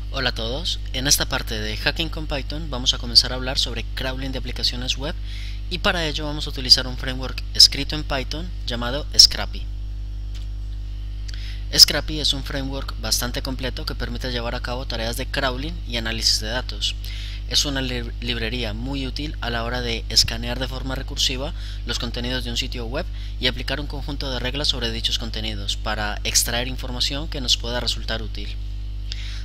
Hola a todos, en esta parte de Hacking con Python vamos a comenzar a hablar sobre crawling de aplicaciones web y para ello vamos a utilizar un framework escrito en Python llamado Scrappy. Scrappy es un framework bastante completo que permite llevar a cabo tareas de crawling y análisis de datos. Es una librería muy útil a la hora de escanear de forma recursiva los contenidos de un sitio web y aplicar un conjunto de reglas sobre dichos contenidos para extraer información que nos pueda resultar útil.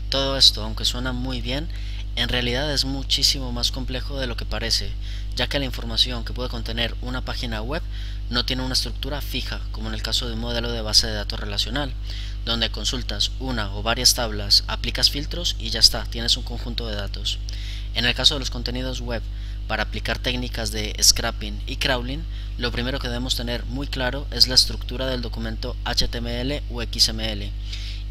Todo esto, aunque suena muy bien, en realidad es muchísimo más complejo de lo que parece, ya que la información que puede contener una página web no tiene una estructura fija, como en el caso de un modelo de base de datos relacional, donde consultas una o varias tablas, aplicas filtros y ya está, tienes un conjunto de datos. En el caso de los contenidos web, para aplicar técnicas de scrapping y crawling, lo primero que debemos tener muy claro es la estructura del documento HTML o XML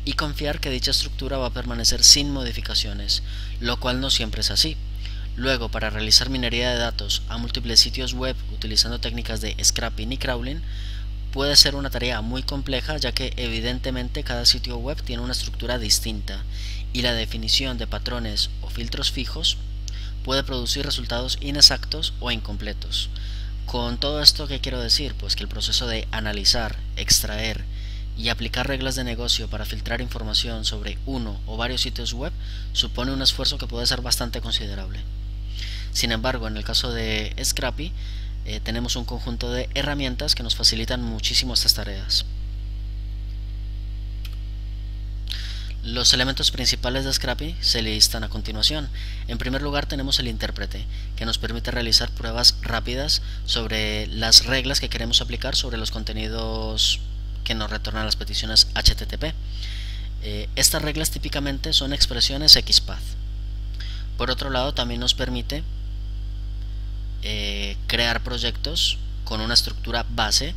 y confiar que dicha estructura va a permanecer sin modificaciones, lo cual no siempre es así. Luego, para realizar minería de datos a múltiples sitios web utilizando técnicas de scrapping y crawling, puede ser una tarea muy compleja ya que evidentemente cada sitio web tiene una estructura distinta y la definición de patrones o filtros fijos puede producir resultados inexactos o incompletos. Con todo esto, ¿qué quiero decir? Pues que el proceso de analizar, extraer y aplicar reglas de negocio para filtrar información sobre uno o varios sitios web supone un esfuerzo que puede ser bastante considerable. Sin embargo, en el caso de Scrappy, tenemos un conjunto de herramientas que nos facilitan muchísimo estas tareas. Los elementos principales de Scrappy se listan a continuación. En primer lugar tenemos el intérprete, que nos permite realizar pruebas rápidas sobre las reglas que queremos aplicar sobre los contenidos que nos retornan las peticiones HTTP. Estas reglas típicamente son expresiones XPath. Por otro lado, también nos permite crear proyectos con una estructura base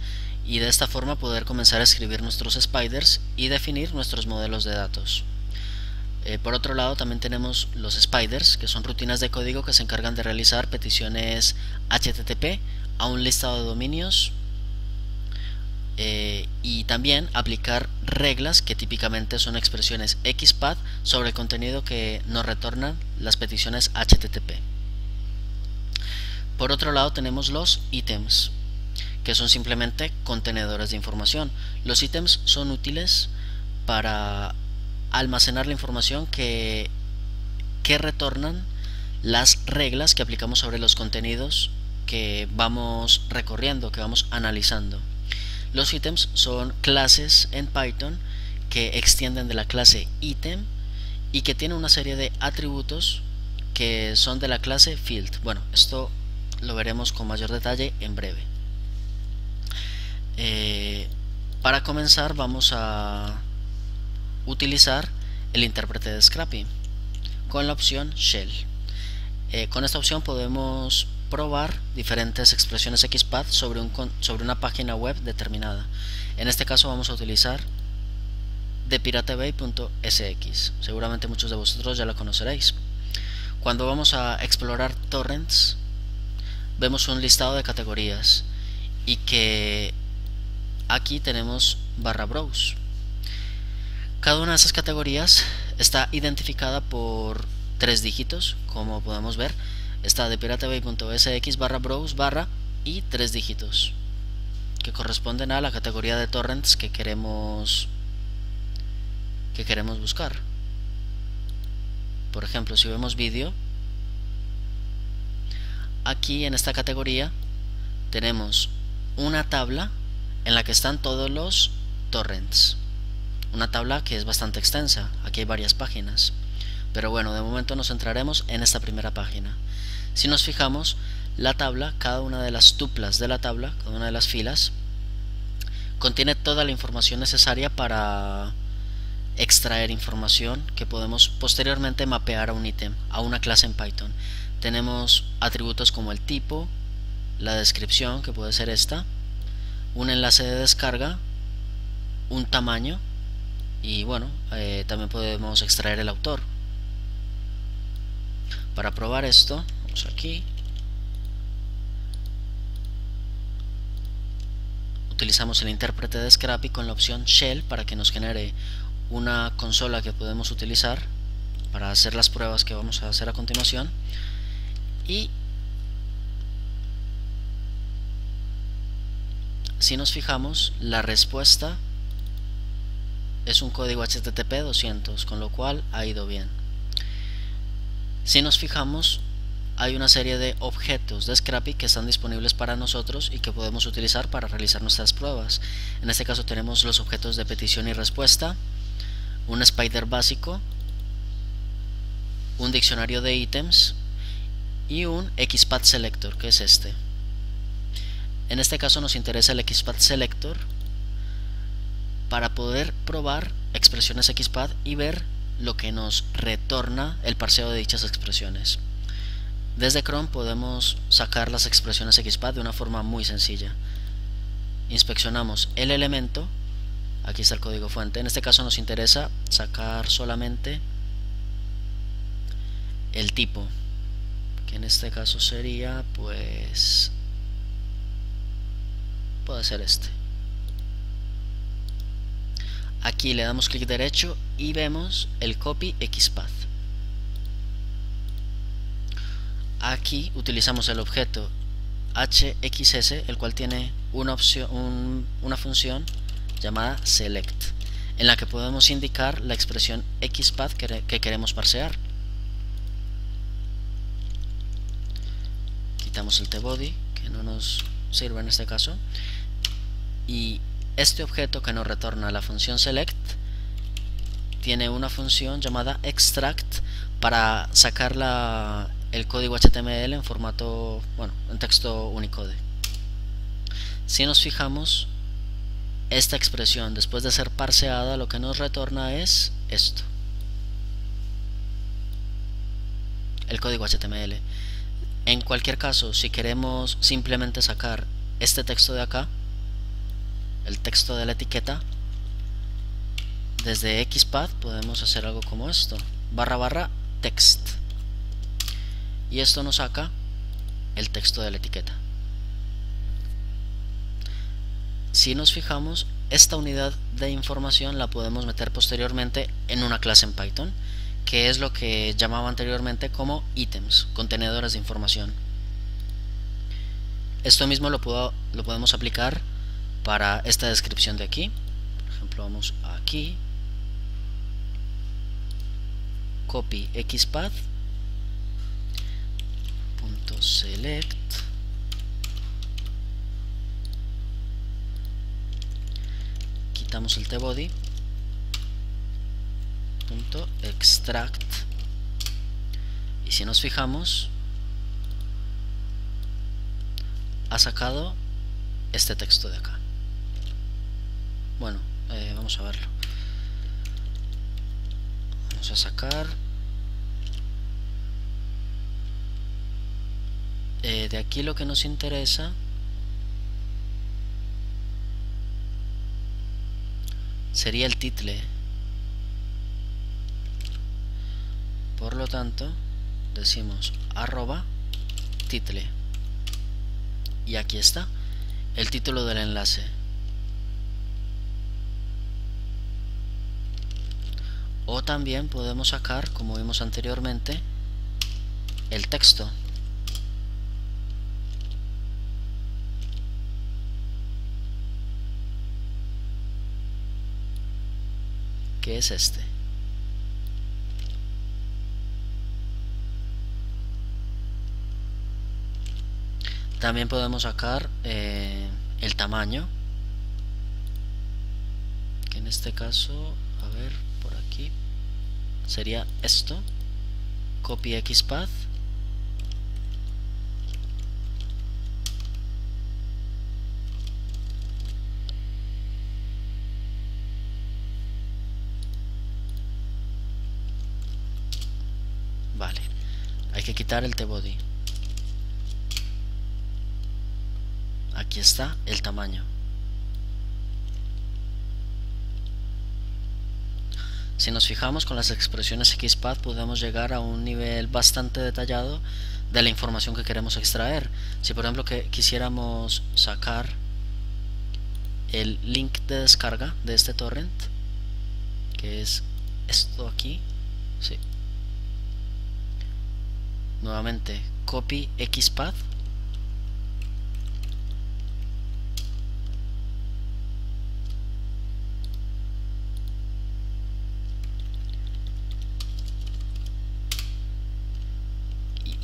y de esta forma poder comenzar a escribir nuestros spiders y definir nuestros modelos de datos. Por otro lado, también tenemos los spiders, que son rutinas de código que se encargan de realizar peticiones HTTP a un listado de dominios y también aplicar reglas que típicamente son expresiones XPath sobre el contenido que nos retornan las peticiones HTTP. Por otro lado tenemos los ítems, que son simplemente contenedores de información. Los ítems son útiles para almacenar la información que retornan las reglas que aplicamos sobre los contenidos que vamos recorriendo, que vamos analizando. Los ítems son clases en Python que extienden de la clase item y que tienen una serie de atributos que son de la clase field. Bueno, esto lo veremos con mayor detalle en breve. Para comenzar vamos a utilizar el intérprete de Scrappy con la opción Shell. Con esta opción podemos probar diferentes expresiones XPath sobre una página web determinada. En este caso vamos a utilizar thepiratebay.sx. Seguramente muchos de vosotros ya lo conoceréis. Cuando vamos a explorar torrents, vemos un listado de categorías y que aquí tenemos /browse. Cada una de esas categorías está identificada por 3 dígitos, como podemos ver. Está de piratebay.sx /browse y 3 dígitos que corresponden a la categoría de torrents que queremos buscar. Por ejemplo, si vemos vídeo, aquí en esta categoría tenemos una tabla en la que están todos los torrents, una tabla que es bastante extensa. Aquí hay varias páginas, pero bueno, de momento nos centraremos en esta primera página. Si nos fijamos, la tabla, cada una de las tuplas de la tabla, cada una de las filas, contiene toda la información necesaria para extraer información que podemos posteriormente mapear a un ítem, a una clase en Python. Tenemos atributos como el tipo, la descripción, que puede ser esta, un enlace de descarga, un tamaño y bueno, también podemos extraer el autor. Para probar esto, vamos aquí, utilizamos el intérprete de Scrappy con la opción Shell para que nos genere una consola que podemos utilizar para hacer las pruebas que vamos a hacer a continuación. Y si nos fijamos, la respuesta es un código HTTP 200, con lo cual ha ido bien. Si nos fijamos, hay una serie de objetos de Scrapy que están disponibles para nosotros y que podemos utilizar para realizar nuestras pruebas. En este caso tenemos los objetos de petición y respuesta, un spider básico, un diccionario de ítems y un XPath Selector, que es este. En este caso nos interesa el XPath Selector para poder probar expresiones XPath y ver lo que nos retorna el parseo de dichas expresiones. Desde Chrome podemos sacar las expresiones XPath de una forma muy sencilla. Inspeccionamos el elemento, aquí está el código fuente. En este caso nos interesa sacar solamente el tipo, que en este caso sería, pues, puede ser este. Aquí le damos clic derecho y vemos el copy XPath. Aquí utilizamos el objeto HXS, el cual tiene una función llamada select, en la que podemos indicar la expresión XPath que queremos parsear. Quitamos el tbody, que no nos sirve en este caso, y este objeto que nos retorna la función select tiene una función llamada extract para sacar el código HTML en formato, en texto Unicode. Si nos fijamos, esta expresión, después de ser parseada, lo que nos retorna es esto, el código HTML. En cualquier caso, si queremos simplemente sacar este texto de acá, el texto de la etiqueta, desde XPath podemos hacer algo como esto, / text, y esto nos saca el texto de la etiqueta. Si nos fijamos, esta unidad de información la podemos meter posteriormente en una clase en Python, que es lo que llamaba anteriormente como ítems, contenedores de información. Esto mismo lo podemos aplicar para esta descripción de aquí. Por ejemplo, vamos aquí, copy XPath, .select, quitamos el tbody, .extract, y si nos fijamos, ha sacado este texto de acá. Bueno, vamos a verlo. Vamos a sacar de aquí lo que nos interesa sería el title. Por lo tanto, decimos @title, y aquí está el título del enlace. O también podemos sacar, como vimos anteriormente, el texto, que es este. También podemos sacar el tamaño, que en este caso, a ver, por aquí sería esto, copy XPath, vale, hay que quitar el tbody. Aquí está el tamaño. Si nos fijamos, con las expresiones XPath podemos llegar a un nivel bastante detallado de la información que queremos extraer. Si por ejemplo quisiéramos sacar el link de descarga de este torrent, que es esto aquí, sí, nuevamente copy xpath,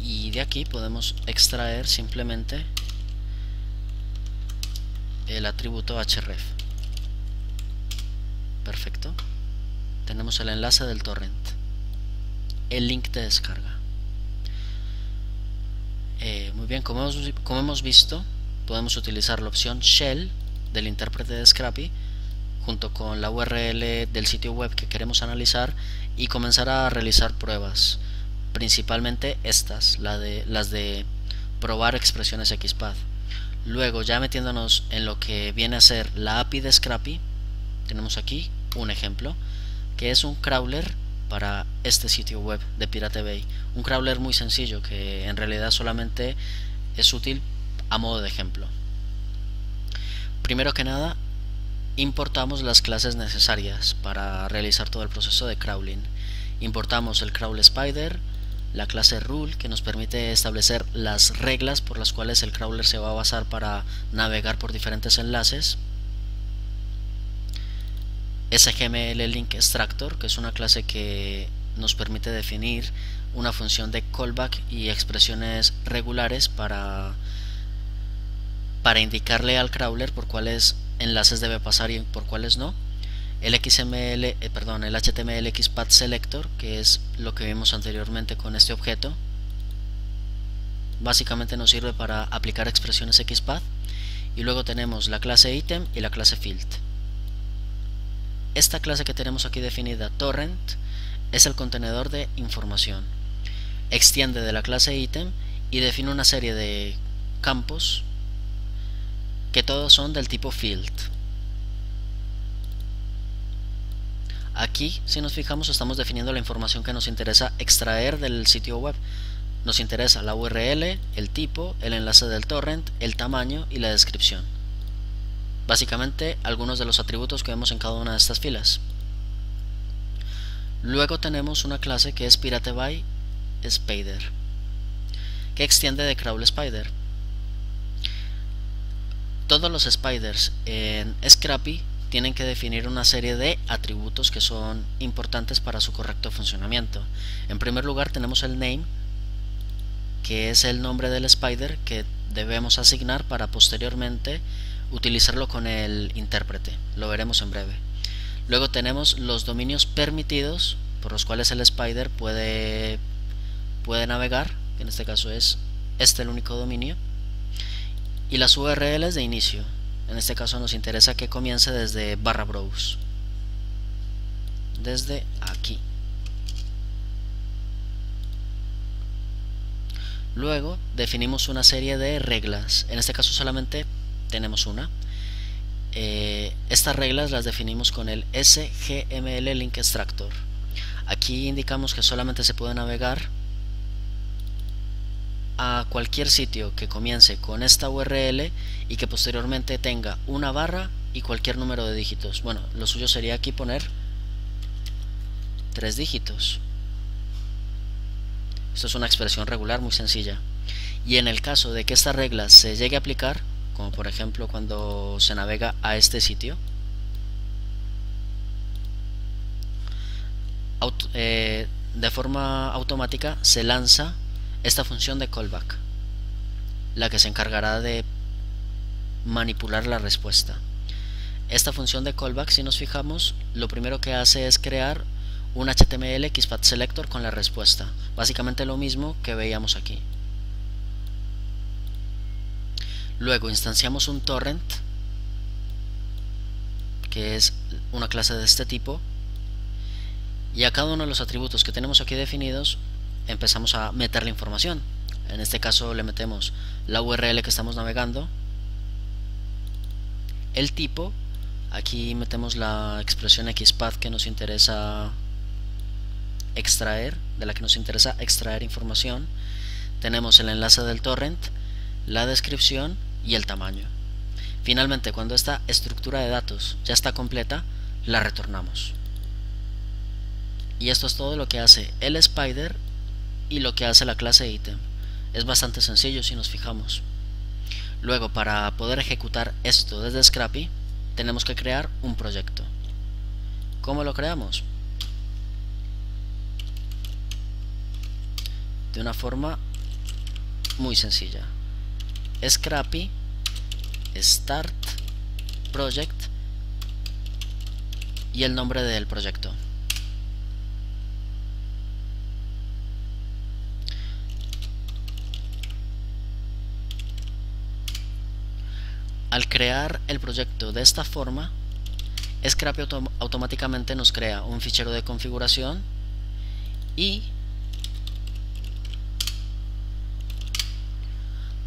y de aquí podemos extraer simplemente el atributo href. Perfecto. Tenemos el enlace del torrent, el link de descarga. Muy bien, como hemos visto, podemos utilizar la opción shell del intérprete de Scrapy junto con la URL del sitio web que queremos analizar y comenzar a realizar pruebas, principalmente estas, las de probar expresiones XPath. Luego, ya metiéndonos en lo que viene a ser la API de Scrapy, tenemos aquí un ejemplo que es un crawler para este sitio web de Pirate Bay, un crawler muy sencillo que en realidad solamente es útil a modo de ejemplo. Primero que nada, importamos las clases necesarias para realizar todo el proceso de crawling. Importamos el crawl spider, la clase rule que nos permite establecer las reglas por las cuales el crawler se va a basar para navegar por diferentes enlaces, SGML link extractor, que es una clase que nos permite definir una función de callback y expresiones regulares para indicarle al crawler por cuáles enlaces debe pasar y por cuáles no. El HTML XPath selector, que es lo que vimos anteriormente con este objeto, básicamente nos sirve para aplicar expresiones XPath. Y luego tenemos la clase item y la clase field. Esta clase que tenemos aquí definida, torrent, es el contenedor de información. Extiende de la clase item y define una serie de campos que todos son del tipo field. Aquí, si nos fijamos, estamos definiendo la información que nos interesa extraer del sitio web. Nos interesa la URL, el tipo, el enlace del torrent, el tamaño y la descripción. Básicamente algunos de los atributos que vemos en cada una de estas filas. Luego tenemos una clase que es Pirate Bay Spider, que extiende de Crawl Spider. Todos los spiders en Scrapy tienen que definir una serie de atributos que son importantes para su correcto funcionamiento. En primer lugar tenemos el name, que es el nombre del spider que debemos asignar para posteriormente utilizarlo con el intérprete. Lo veremos en breve. Luego tenemos los dominios permitidos por los cuales el spider puede navegar, que en este caso es el único dominio, y las URLs de inicio. En este caso nos interesa que comience desde /browse, desde aquí. Luego definimos una serie de reglas, en este caso solamente tenemos una. Estas reglas las definimos con el SGML link extractor. Aquí indicamos que solamente se puede navegar a cualquier sitio que comience con esta URL y que posteriormente tenga una barra y cualquier número de dígitos. Bueno, lo suyo sería aquí poner 3 dígitos. Esto es una expresión regular muy sencilla. Y en el caso de que esta regla se llegue a aplicar, como por ejemplo cuando se navega a este sitio, de forma automática se lanza esta función de callback, la que se encargará de manipular la respuesta. Esta función de callback, si nos fijamos, lo primero que hace es crear un HTML XPath selector con la respuesta, básicamente lo mismo que veíamos aquí. Luego instanciamos un torrent, que es una clase de este tipo, y a cada uno de los atributos que tenemos aquí definidos empezamos a meter la información. En este caso le metemos la URL que estamos navegando, el tipo, aquí metemos la expresión XPath que nos interesa extraer, de la que nos interesa extraer información, tenemos el enlace del torrent, la descripción y el tamaño. Finalmente, cuando esta estructura de datos ya está completa, la retornamos. Y esto es todo lo que hace el spider y lo que hace la clase item. Es bastante sencillo si nos fijamos. Luego, para poder ejecutar esto desde Scrapy, tenemos que crear un proyecto. ¿Cómo lo creamos? De una forma muy sencilla. Scrapy Start Project y el nombre del proyecto. Al crear el proyecto de esta forma, Scrapy automáticamente nos crea un fichero de configuración y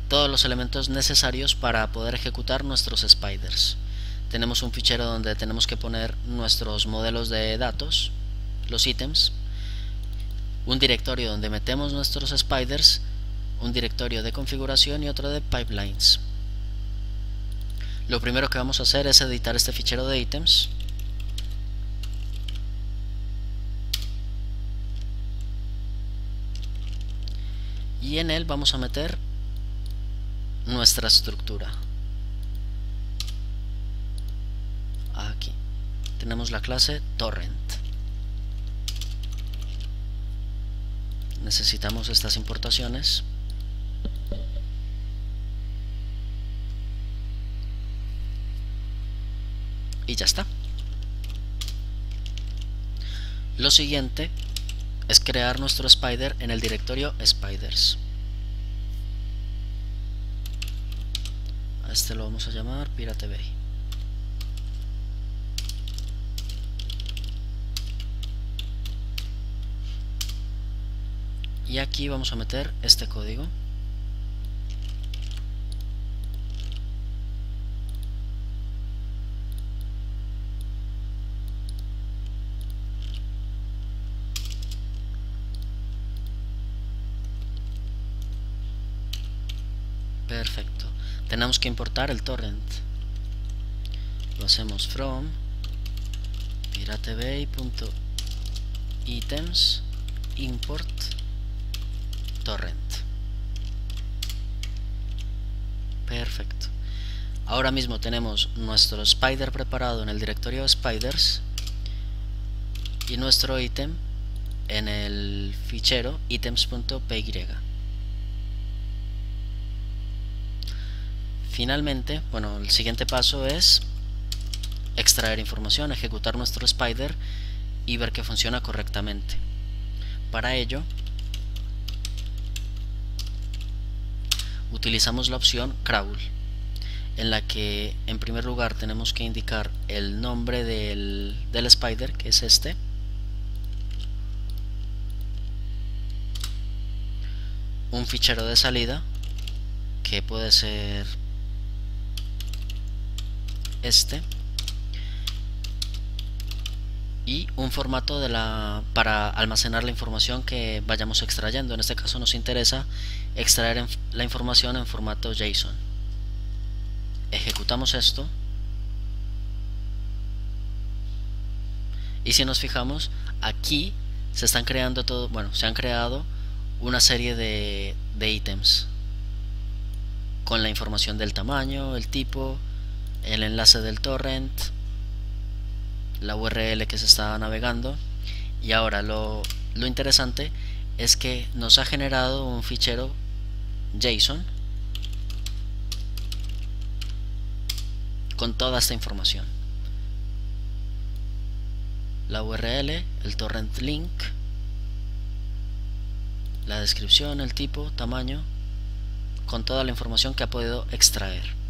todos los elementos necesarios para poder ejecutar nuestros spiders. Tenemos un fichero donde tenemos que poner nuestros modelos de datos, los ítems, un directorio donde metemos nuestros spiders, un directorio de configuración y otro de pipelines. Lo primero que vamos a hacer es editar este fichero de ítems. Y en él vamos a meter nuestra estructura. Aquí tenemos la clase torrent. Necesitamos estas importaciones. Y ya está. Lo siguiente es crear nuestro spider en el directorio spiders. A este lo vamos a llamar Pirate Bay. Y aquí vamos a meter este código. Perfecto. Tenemos que importar el torrent. Lo hacemos from piratebay.items import torrent. Perfecto. Ahora mismo tenemos nuestro spider preparado en el directorio spiders y nuestro ítem en el fichero items.py. Finalmente, bueno, el siguiente paso es extraer información, ejecutar nuestro spider y ver que funciona correctamente. Para ello, utilizamos la opción crawl, en la que en primer lugar tenemos que indicar el nombre del spider, que es este, un fichero de salida, que puede ser este, y un formato para almacenar la información que vayamos extrayendo. En este caso nos interesa extraer la información en formato JSON. Ejecutamos esto y si nos fijamos, aquí se están creando se han creado una serie de ítems con la información del tamaño, el tipo, el enlace del torrent, la URL que se está navegando. Y ahora lo interesante es que nos ha generado un fichero JSON con toda esta información: la URL, el torrent link, la descripción, el tipo, tamaño, con toda la información que ha podido extraer.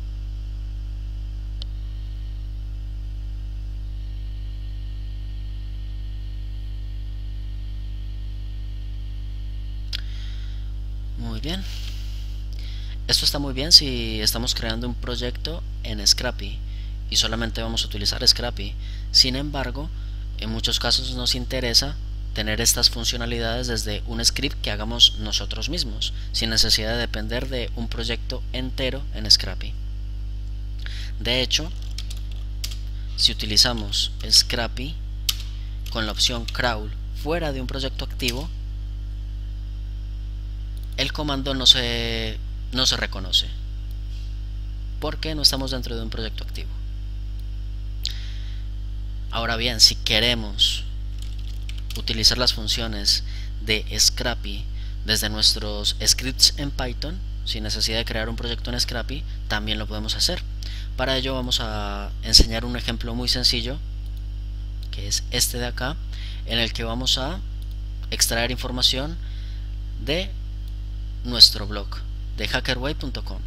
Muy bien. Esto está muy bien si estamos creando un proyecto en Scrapy y solamente vamos a utilizar Scrapy. Sin embargo, en muchos casos nos interesa tener estas funcionalidades desde un script que hagamos nosotros mismos, sin necesidad de depender de un proyecto entero en Scrapy. De hecho, si utilizamos Scrapy con la opción crawl fuera de un proyecto activo, el comando no se reconoce porque no estamos dentro de un proyecto activo. Ahora bien, si queremos utilizar las funciones de Scrappy desde nuestros scripts en Python, sin necesidad de crear un proyecto en Scrappy, también lo podemos hacer. Para ello vamos a enseñar un ejemplo muy sencillo, que es este de acá, en el que vamos a extraer información de nuestro blog de hackerway.com.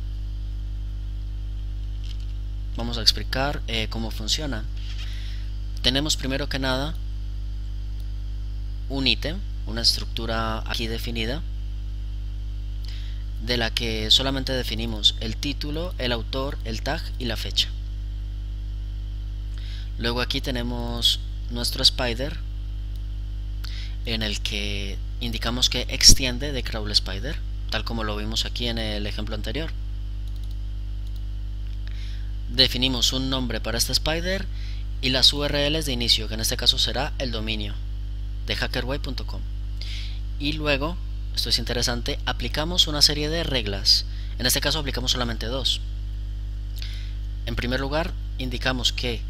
Vamos a explicar cómo funciona. Tenemos primero que nada un ítem, una estructura aquí definida, de la que solamente definimos el título, el autor, el tag y la fecha. Luego aquí tenemos nuestro spider, en el que indicamos que extiende de crawl spider, tal como lo vimos aquí en el ejemplo anterior. Definimos un nombre para este spider y las URLs de inicio, que en este caso será el dominio de hackerway.com. Y luego, esto es interesante, aplicamos una serie de reglas. En este caso aplicamos solamente dos. En primer lugar, indicamos que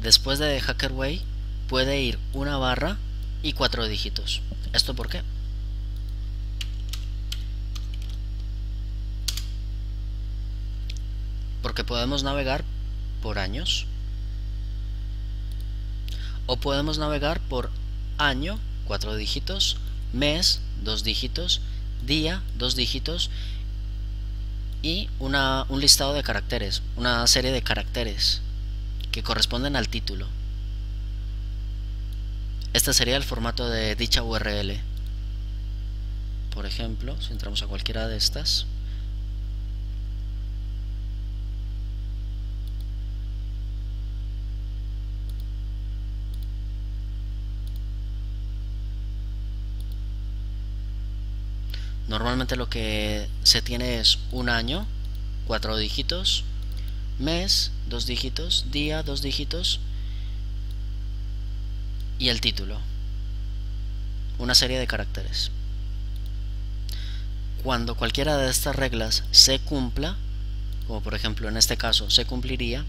después de hackerway puede ir una barra y 4 dígitos. ¿Esto por qué? Porque podemos navegar por años, o podemos navegar por año, 4 dígitos, mes, 2 dígitos, día, 2 dígitos y un listado de caracteres, una serie de caracteres que corresponden al título. Este sería el formato de dicha URL. Por ejemplo, si entramos a cualquiera de estas, normalmente lo que se tiene es un año, 4 dígitos, mes, 2 dígitos, día, 2 dígitos y el título, una serie de caracteres. Cuando cualquiera de estas reglas se cumpla, como por ejemplo en este caso se cumpliría,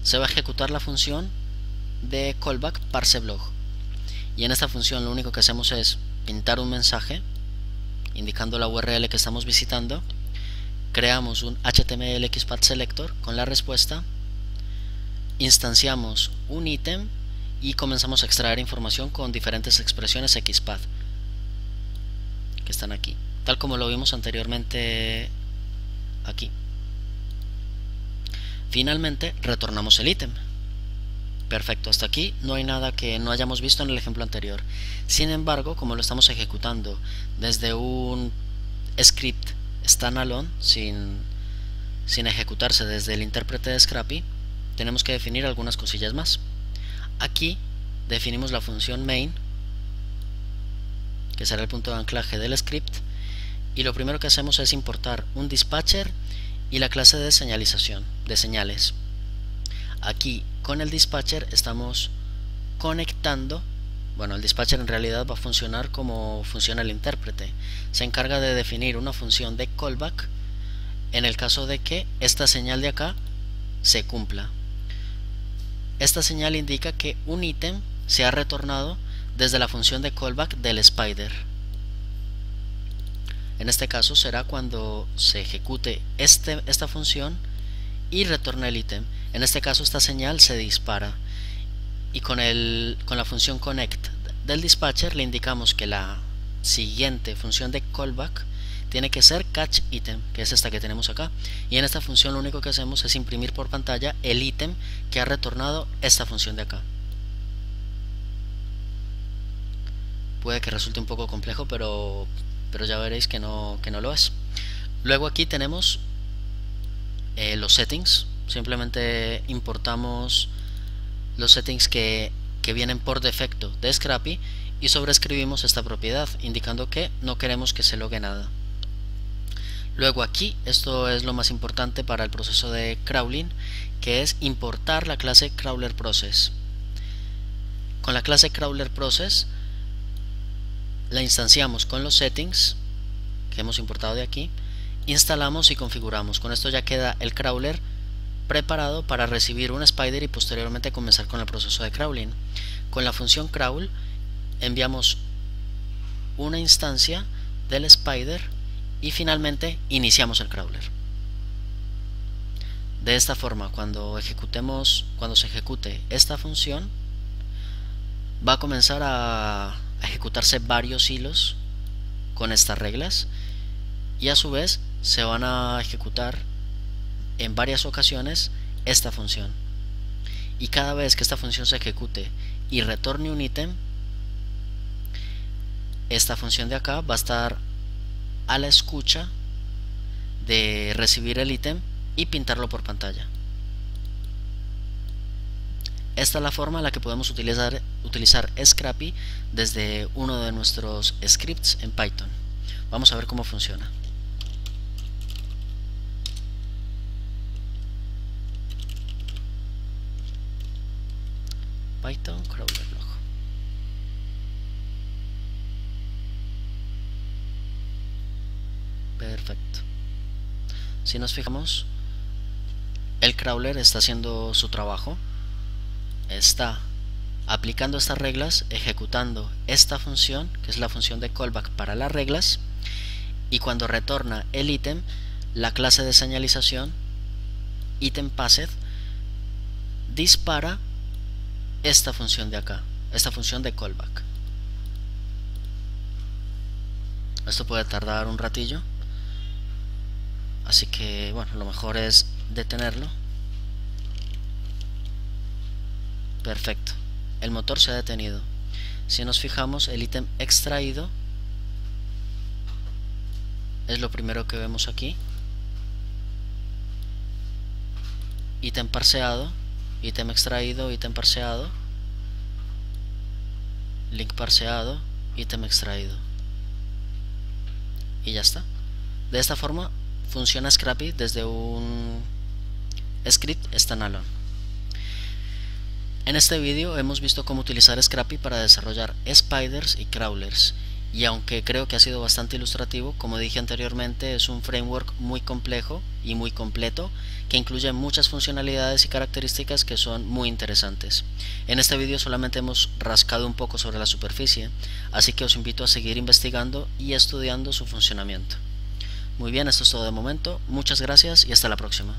se va a ejecutar la función de callback parseBlog, y en esta función lo único que hacemos es pintar un mensaje indicando la URL que estamos visitando, creamos un HTML XPath selector con la respuesta, instanciamos un ítem y comenzamos a extraer información con diferentes expresiones XPath que están aquí, tal como lo vimos anteriormente aquí. Finalmente retornamos el ítem. Perfecto, hasta aquí no hay nada que no hayamos visto en el ejemplo anterior. Sin embargo, como lo estamos ejecutando desde un script standalone, sin ejecutarse desde el intérprete de Scrappy, tenemos que definir algunas cosillas más. Aquí definimos la función main, que será el punto de anclaje del script, y lo primero que hacemos es importar un dispatcher y la clase de señalización, de señales. Aquí con el dispatcher estamos conectando, bueno, el dispatcher en realidad va a funcionar como funciona el intérprete. Se encarga de definir una función de callback en el caso de que esta señal de acá se cumpla. Esta señal indica que un ítem se ha retornado desde la función de callback del spider. En este caso será cuando se ejecute esta función y retorna el ítem. En este caso esta señal se dispara, y con la función connect del dispatcher le indicamos que la siguiente función de callback tiene que ser catch item, que es esta que tenemos acá, y en esta función lo único que hacemos es imprimir por pantalla el ítem que ha retornado esta función de acá. Puede que resulte un poco complejo, pero ya veréis que no lo es. Luego aquí tenemos los settings. Simplemente importamos los settings que vienen por defecto de Scrappy y sobreescribimos esta propiedad indicando que no queremos que se logue nada. Luego aquí, esto es lo más importante para el proceso de crawling, que es importar la clase crawlerProcess. Con la clase crawlerProcess la instanciamos con los settings que hemos importado de aquí, instalamos y configuramos. Con esto ya queda el crawler preparado para recibir un spider y posteriormente comenzar con el proceso de crawling. Con la función crawl enviamos una instancia del spider y finalmente iniciamos el crawler. De esta forma, cuando se ejecute esta función, va a comenzar a ejecutarse varios hilos con estas reglas y a su vez se van a ejecutar en varias ocasiones esta función, y cada vez que esta función se ejecute y retorne un ítem, esta función de acá va a estar a la escucha de recibir el ítem y pintarlo por pantalla. Esta es la forma en la que podemos utilizar Scrapy desde uno de nuestros scripts en Python. Vamos a ver cómo funciona. Python crawler log. Perfecto. Si nos fijamos, el crawler está haciendo su trabajo, está aplicando estas reglas, ejecutando esta función, que es la función de callback para las reglas, y cuando retorna el ítem, la clase de señalización itemPassed dispara esta función de acá, esta función de callback. Esto puede tardar un ratillo, así que bueno, lo mejor es detenerlo. Perfecto, el motor se ha detenido. Si nos fijamos, el ítem extraído es lo primero que vemos aquí. Ítem parseado, ítem extraído, ítem parseado, link parseado, ítem extraído, y ya está. De esta forma funciona Scrapy desde un script standalone. En este vídeo hemos visto cómo utilizar Scrapy para desarrollar spiders y crawlers, y aunque creo que ha sido bastante ilustrativo, como dije anteriormente, es un framework muy complejo y muy completo que incluye muchas funcionalidades y características que son muy interesantes. En este vídeo solamente hemos rascado un poco sobre la superficie, así que os invito a seguir investigando y estudiando su funcionamiento. Muy bien, esto es todo de momento, muchas gracias y hasta la próxima.